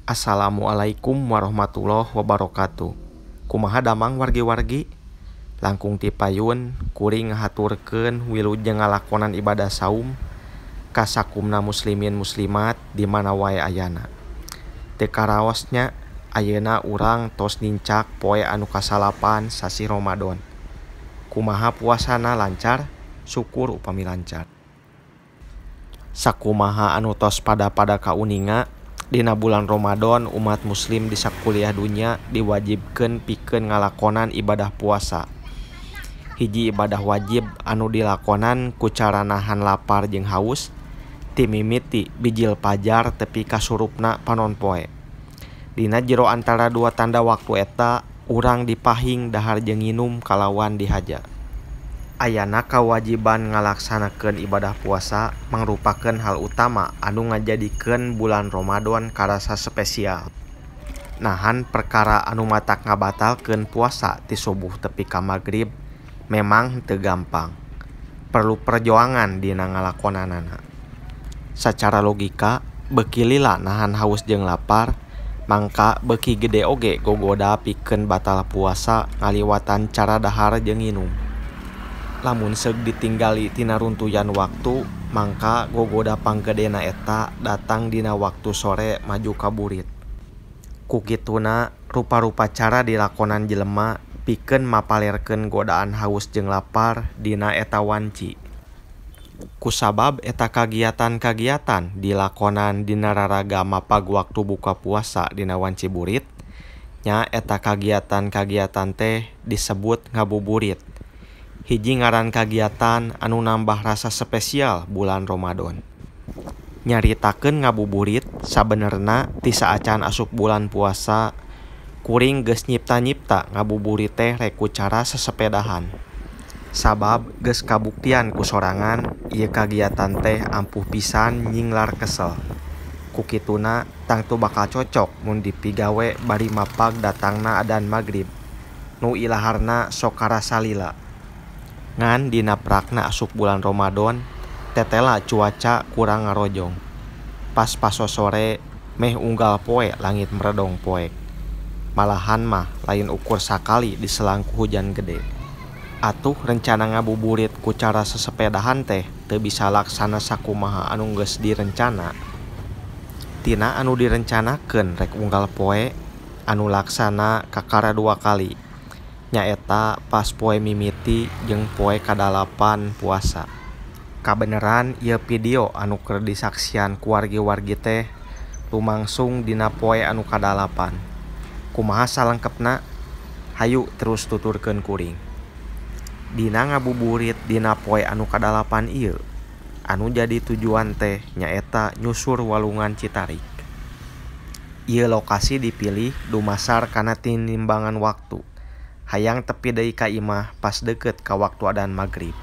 Assalamualaikum warahmatullahi wabarakatuh. Kumaha damang wargi-wargi? Langkung ti payun kuring ngahaturkeun wilujeng ngalakonan ibadah saum ka sakumna muslimin muslimat di mana wae ayana. Teu karaosnya ayeuna urang tos nincak poe anu kasalapan sasi Ramadan. Kumaha puasana lancar? Syukur upami lancar. Sakumaha anu tos pada kauninga dina bulan Ramadan umat muslim di sakuliah dunya diwajibkeun pikeun ngalakonan ibadah puasa. Hiji ibadah wajib anu dilakonan ku cara nahan lapar jeung haus ti mimiti bijil pajar tepi kasurupna panon poe. Dina jero antara dua tanda waktu eta urang dipahing dahar jeung nginum kalawan dihaja. Ayana kawajiban ngalaksanakeun ibadah puasa mangrupakeun hal utama anu ngajadikeun bulan Ramadan karasa spesial. Nahan perkara anu matak ngabatalkeun puasa ti subuh tepi ka magrib memang teu gampang. Perlu perjuangan dina ngalakonanana. Sacara logika, beuki lila nahan haus jeung lapar, mangka beuki gede oge gogoda pikeun batal puasa ngaliwatan cara dahar jeung nginum. Lamun seug ditinggali tina runtuyan waktu, mangka gogoda panggedena eta datang dina waktu sore maju ka burit. Ku kituna rupa-rupa cara dilakonan jelema pikeun mapalerkeun godaan haus jeung lapar dina eta wanci. Kusabab eta kagiatan-kagiatan dilakonan dina raraga mapag waktu buka puasa dina wanci burit, nya eta kagiatan-kagiatan teh disebut ngabuburit. Hiji ngaran kagiatan anu nambah rasa spesial bulan Ramadan. Nyaritakeun ngabuburit sabenerna ti saacan asup bulan puasa kuring geus nyipta-nyipta ngabuburit teh rek ku cara sesepedahan. Sabab geus kabuktian ku sorangan ieu kagiatan teh ampuh pisan nyinglar kesel. Ku kituna tangtu bakal cocok mun dipigawe bari mapag datangna adzan magrib nu ilaharna sok karasa lila. Ngan dina prakna asup bulan Ramadan tetela cuaca kurang ngarojong. Pas paso sore meh unggal poe langit meredong poek. Malahan mah lain ukur sakali diselang ku hujan gede. Atuh rencana ngabuburit ku cara sesepedahan teh teu bisa laksana sakumaha anu geus direncana. Tina anu direncanakeun rek unggal poe anu laksana kakara 2 kali. Nyaeta pas poe mimiti jeung poe kadalapan puasa. Kabeneran ieu video anu keur disaksian ku wargi-wargi teh lumangsung dina poe anu kadalapan. Kumaha salengkepna? Hayu terus tuturkeun kuring. Dina ngabuburit dina poe anu kadalapan ieu, anu jadi tujuan teh nyaeta nyusur walungan Citarik. Ieu lokasi dipilih dumasar kana tinimbangan waktu. Hayang tepi deui ka imah pas deukeut ka waktu adzan magrib.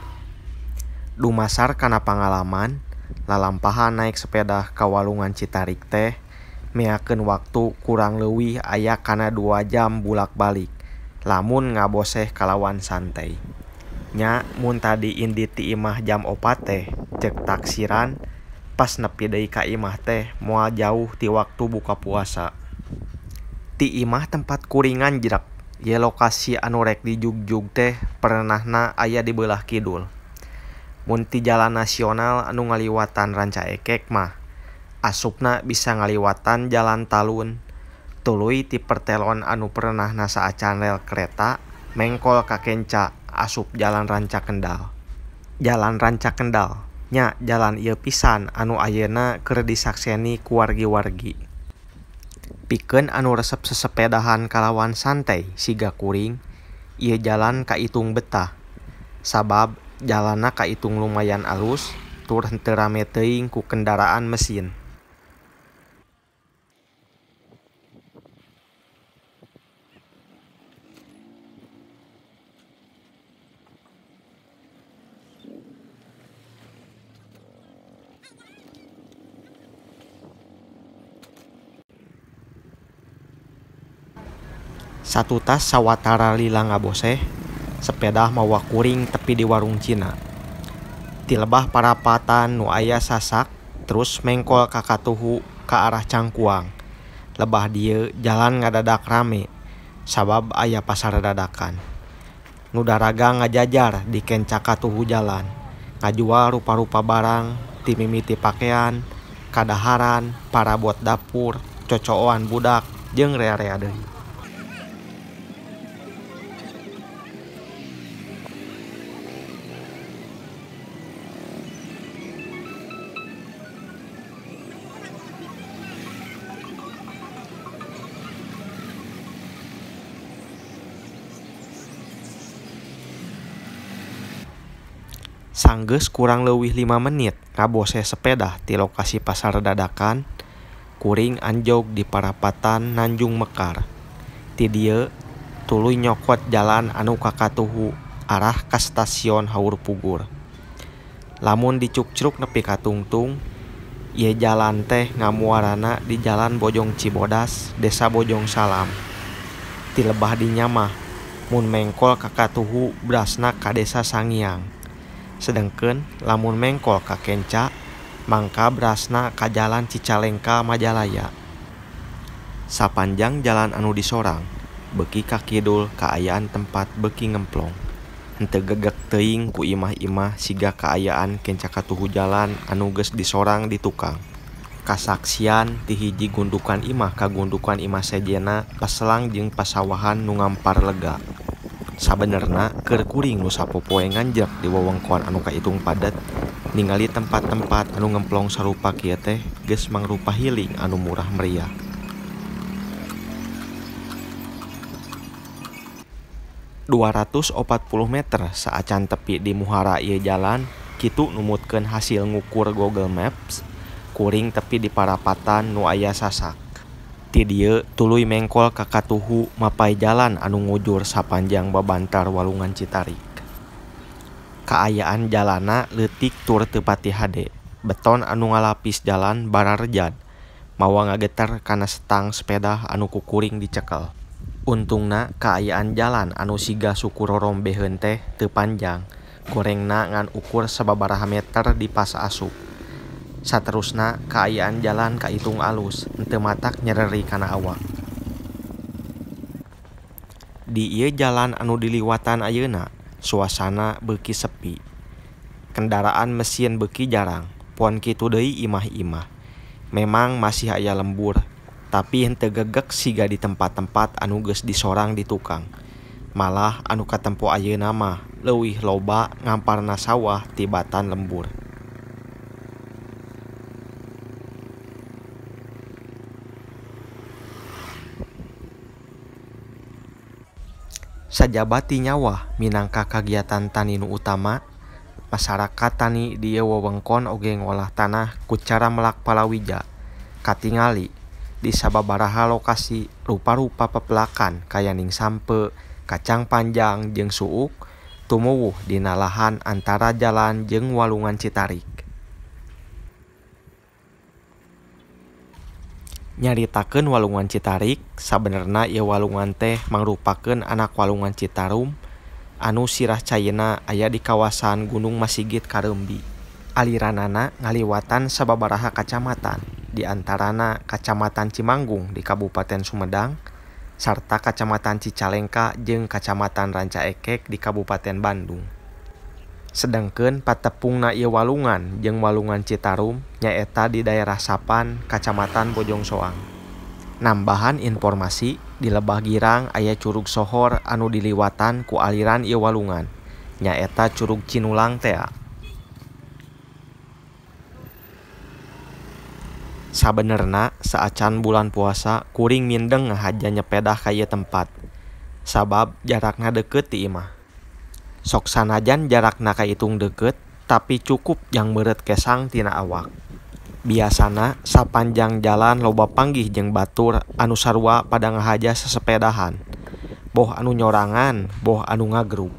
Dumasar kana pangalaman, lalampahan naek sepeda ka walungan Citarik teh meakeun waktu kurang leuwih aya kana 2 jam bulak-balik lamun ngaboseh kalawan santai. Nya mun tadi indit ti imah jam 4 teh ceuk taksiran pas nepi deui ka imah teh moal jauh ti waktu buka puasa. Ti imah tempat kuringan jerak. Ieu lokasi anu rek dijugjug teh perenahna aya di beulah kidul. Mun ti jalan nasional anu ngaliwatan Ranca Ekek mah asupna bisa ngaliwatan jalan talun. Tuluy ti pertelon anu perenahna saacan rel kereta mengkol ka kenca asup jalan Ranca Kendal. Jalan Ranca Kendal nya jalan ieu pisan anu ayeuna keur disakseni ku wargi-wargi. Pikeun anu resep sesepedahan kalawan santai siga kuring, ieu jalan kaitung betah. Sabab jalanna kaitung lumayan alus, tur henteu rame teuing ku kendaraan mesin. Satu tas sawatara lila ngaboseh, sepeda mawa kuring tepi di warung Cina. Ti lebah parapatan nu aya sasak terus mengkol ka katuhu ka arah Cangkuang. Lebah dieu jalan ngadadak rame sabab aya pasar dadakan. Nu daragang ngajajar di kencaka tuhu jalan, ngajual rupa-rupa barang, ti mimiti pakaian, kadaharan, parabot dapur, cocoan budak, jeung rea-rea deui. Sanggeus kurang leuwih 5 menit ngabose sepeda ti lokasi pasar dadakan, kuring anjog di parapatan Nanjung Mekar. Ti dieu tuluy nyokot jalan anu kakatuhu arah ka stasiun Haur Pugur. Lamun dicukcruk nepi ka Tungtung, ieu jalan teh ngamuarana di Jalan Bojong Cibodas, Desa Bojong Salam. Ti lebah dinya mah mun mengkol kakatuhu brasna ka Desa Sangiang. Sedengkeun lamun mengkol ka Kenca mangka brasna ka Jalan Cicalengka Majalaya. Sapanjang jalan anu disorang beuki ka kidul kaayaan tempat beuki ngemplong. Henteu gegek teuing ku imah-imah siga kaayaan kenca katuhu jalan anu geus disorang di tukang. Kasaksian ti hiji gundukan imah ka gundukan imah sejena paselang jeung pasawahan nu ngampar lega. Sabenerna keur kuring nu sapopoe nganjek di wewengkon anu kaitung padet ningali tempat-tempat anu ngemplong sarupa kieu teh geus mangrupa hiling anu murah meriah. ...240 meter saacan tepi di muhara ieu jalan kitu numutkeun hasil ngukur Google Maps, kuring tepi di parapatan nu aya sasak. Ti dieu tuluy mengkol ka katuhu mapai jalan anu ngujur sapanjang babantar Walungan Citarik. Kaayaan jalana leutik tur teu pati hade. Beton anu ngalapis jalan bararejad, mawa ngageter kana setang sepeda anu ku kuring dicekel. Untungna kaayaan jalan anu siga suku rorombeheun teh teu panjang, gorengna ngan ukur sababaraha meter di pas asup. Saterusna kaayaan jalan kaitung alus, henteu matak nyereri kana awak. Di ieu jalan anu diliwatan ayeuna, suasana beuki sepi. Kendaraan mesin beuki jarang, poon kitu deui imah-imah. Memang masih aya lembur, tapi henteu gegek siga di tempat-tempat anu geus disorang di tukang. Malah anu katempo ayeuna mah leuwih loba ngamparna sawah tibatan lembur. Sajabati nyawa minangka kagiatan tani nu utama, masyarakat tani di ieu wewengkon oge ngolah tanah ku cara melak palawija. Katingali di sababaraha lokasi rupa-rupa pepelakan kayaning sampe, kacang panjang jeung suuk tumuwuh dina lahan antara jalan jeung Walungan Citarik. Nyaritakeun Walungan Citarik, sabenerna ieu walungan teh mangrupakeun anak Walungan Citarum anu sirah cayeuna aya di kawasan Gunung Masigit Kareumbi. Aliranana ngaliwatan sababaraha kacamatan, di antarana Kacamatan Cimanggung di Kabupaten Sumedang, sarta Kacamatan Cicalengka jeung Kacamatan Ranca Ekek di Kabupaten Bandung. Sedengkeun patepungna ieu walungan jeung Walungan Citarum nyaeta di daerah Sapan, Kacamatan Bojong Soang. Nambahan informasi, di Lebah Girang aya curug sohor anu diliwatan ku aliran ieu walungan, nyaeta Curug Cinulang tea. Sabenerna saacan bulan puasa kuring mindeng ngahaja nyepedah ka ieu tempat, sabab jarakna deukeut ti imah. Sok sanajan jarakna kaitung deukeut, tapi cukup jang meureut kesang tina awak. Biasana sapanjang jalan loba panggih jeung batur anu sarua pada ngahaja sesepedahan, boh anu nyorangan, boh anu ngagrug.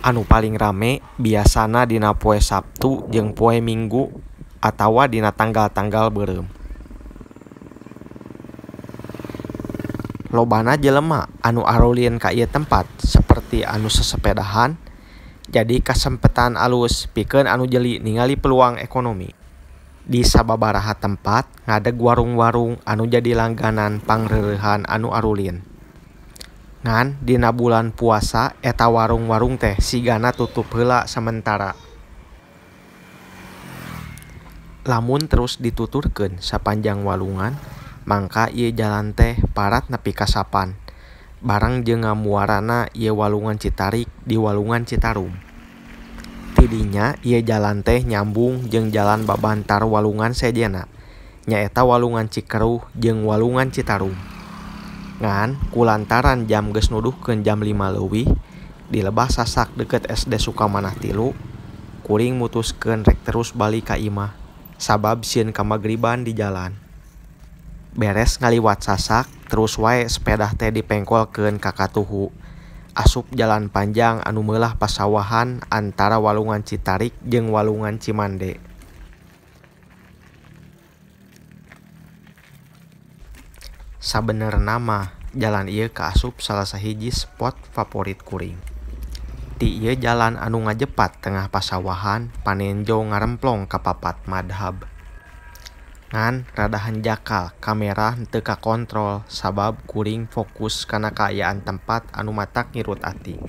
Anu paling rame biasana dina poe Sabtu jeung poe Minggu atawa dina tanggal-tanggal beureum. Lobana jelema anu arulin ka ieu tempat saperti anu sesepedahan, jadi kasempetan alus pikeun anu jeli ningali peluang ekonomi. Di sababaraha tempat ngadeg warung-warung anu jadi langganan pangreurehan anu arulin. Ngan dina bulan puasa eta warung-warung teh sigana tutup heula sementara. Lamun terus dituturkeun sapanjang walungan, mangka ieu jalan teh parat nepi ka sapan. Barang jeung ngamuarana ieu walungan Citarik di walungan Citarum. Tidinya ieu jalan teh nyambung jeung jalan babantar walungan sejena, nyaeta walungan Cikeruh jeung walungan Citarum. Ngan kulantaran jam geus nuduhkeun jam 5 leuwih, di lebah sasak deket SD Sukamanah 3, kuring mutuskeun rek terus balik ka imah, sabab sieun ka magriban di jalan. Beres ngaliwat sasak, terus wae sepeda teh dipengkolkeun ka katuhu, asup jalan panjang anu meulah pasawahan antara walungan Citarik jeung walungan Cimande. Sabenerna mah jalan ieu kaasup salah sahiji spot favorit kuring. Ti ieu jalan anu ngajepat tengah pasawahan panenjo ngaremplong ka papat madhab. Ngan rada hanjakal kamera henteu kakontrol sabab kuring fokus kana kaayaan tempat anu matak ngirut ati.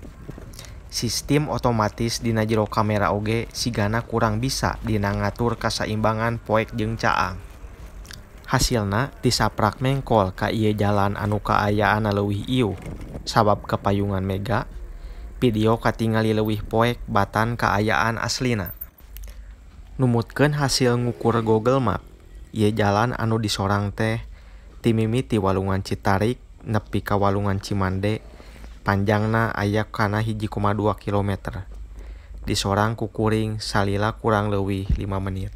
Sistem otomatis dina jero kamera oge sigana kurang bisa dina ngatur kasaimbangan poek jeung caang. Hasilna tisaprak mengkol ka ieu jalan anu kaayaana leuwih ieuh sabab kepayungan mega, video katingali leuwih poek batan kaayaan aslina. Numutkeun hasil ngukur Google Map, ieu jalan anu disorang teh ti mimiti walungan Citarik nepi ka walungan Cimande, panjangna aya kana 1,2 km. Disorang ku kuring salila kurang leuwih 5 menit.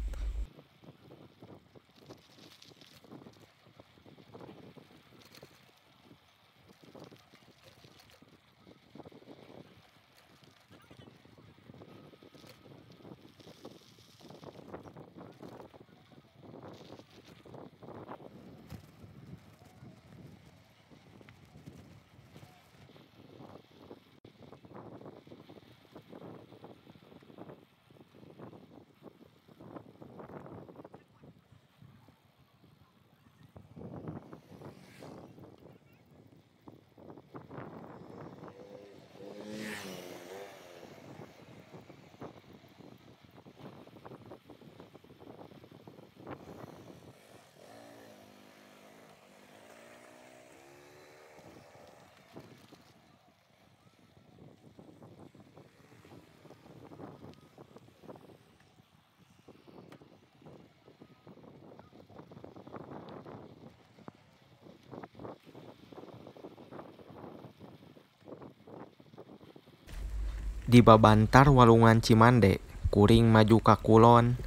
Di babantar walungan Cimande, kuring maju ka kulon,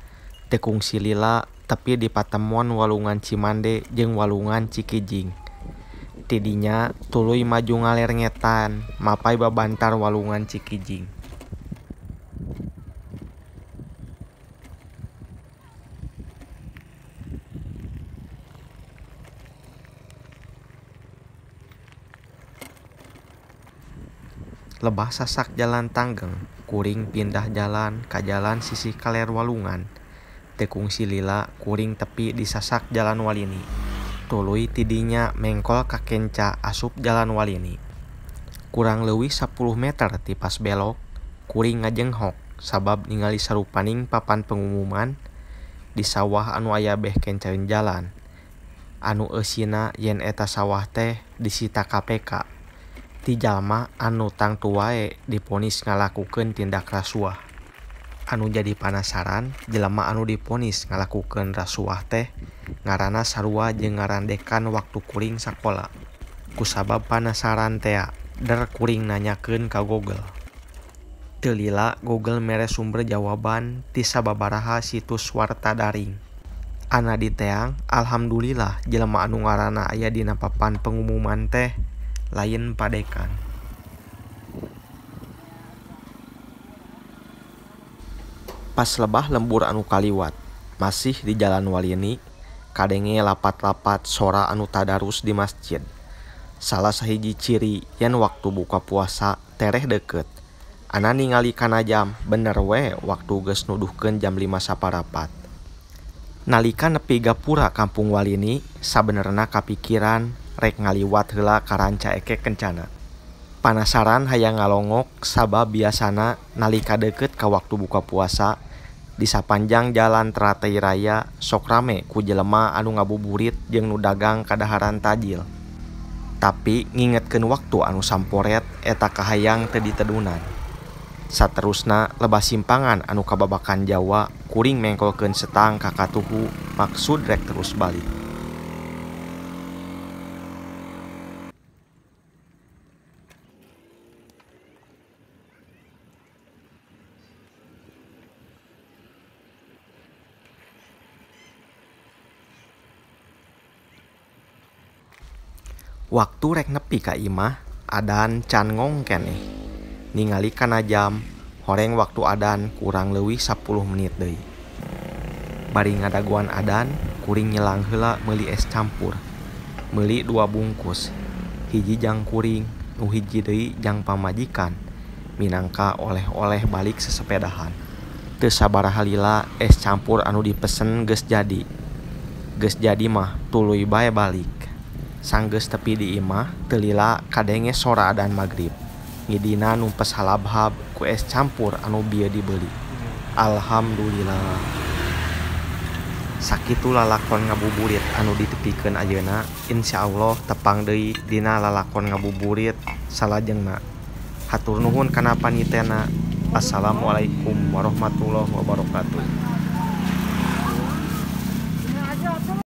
teu kungsi lila tepi di patemon walungan Cimande jeung walungan Cikijing. Tidinya tuluy maju ngalerngetan, mapai babantar walungan Cikijing. Lebah sasak jalan tanggeng, kuring pindah jalan ka jalan sisi kaler walungan. Teu kungsi lila kuring tepi di sasak jalan walini. Tuluy tidinya mengkol ka kenca asup jalan walini. Kurang leuwih 10 meter ti pas belok, kuring ngajenghok sabab ningali sarupaning papan pengumuman di sawah anu aya beh kencaeun jalan. Anu eusina yen eta sawah teh disita KPK. Ti jalma anu tangtu wae diponis ngalakukeun tindak rasuah. Anu jadi panasaran, jelema anu diponis ngalakukeun rasuah teh ngaranna sarua jeung ngarandekan waktu kuring sakola. Kusabab panasaran tea, der kuring nanyakeun ka Google. Teu lila Google mere sumber jawaban ti sababaraha situs warta daring. Ana diteang, alhamdulillah jelema anu ngaranna aya dina papan pengumuman teh lain padekan. Pas lebah lembur anu kaliwat, masih di jalan walini, kadenge lapat-lapat sora anu tadarus di masjid. Salah sahiji ciri yen waktu buka puasa tereh deket. Ana ningali kana jam, bener we waktu geus nuduhkeun jam 5 saparapat. Nalika nepi gapura Kampung Walini sabenerna kapikiran rek ngaliwat heula ka Ranca Ekek Kencana. Panasaran hayang ngalongok sabab biasana nalika deukeut ka waktu buka puasa di sapanjang jalan Teratai Raya sok rame ku jelema anu ngabuburit jeung nu dagang kadaharan tajil. Tapi ngingetkeun waktu anu samporet eta kahayang teu ditedunan. Saterusna lebah simpangan anu kababakan Jawa kuring mengkolkeun setang ka katuhu maksud rek terus balik. Waktu rek nepi ka imah, adan can ngong keneh. Ningali kana jam, horeng waktu adan kurang leuwih 10 menit deui. Bari ngadaguan adan, kuring nyelang heula meuli es campur. Meuli 2 bungkus. Hiji jang kuring, nu hiji deui jang pamajikan. Minangka oleh-oleh balik sesepedahan. Teu sabaraha lila es campur anu dipesen geus jadi. Geus jadi mah tuluy bae balik. Sanggeus tepi di imah, teu lila kadenge sora adan magrib. Ngidina numpes halab-hab ku es campur anu bieu dibeuli. Alhamdulillah. Sakitu lalakon ngabuburit anu ditepikeun ayeuna, insyaallah tepang deui dina lalakon ngabuburit salajengna. Hatur nuhun kana panitena. Assalamualaikum warahmatullahi wabarakatuh.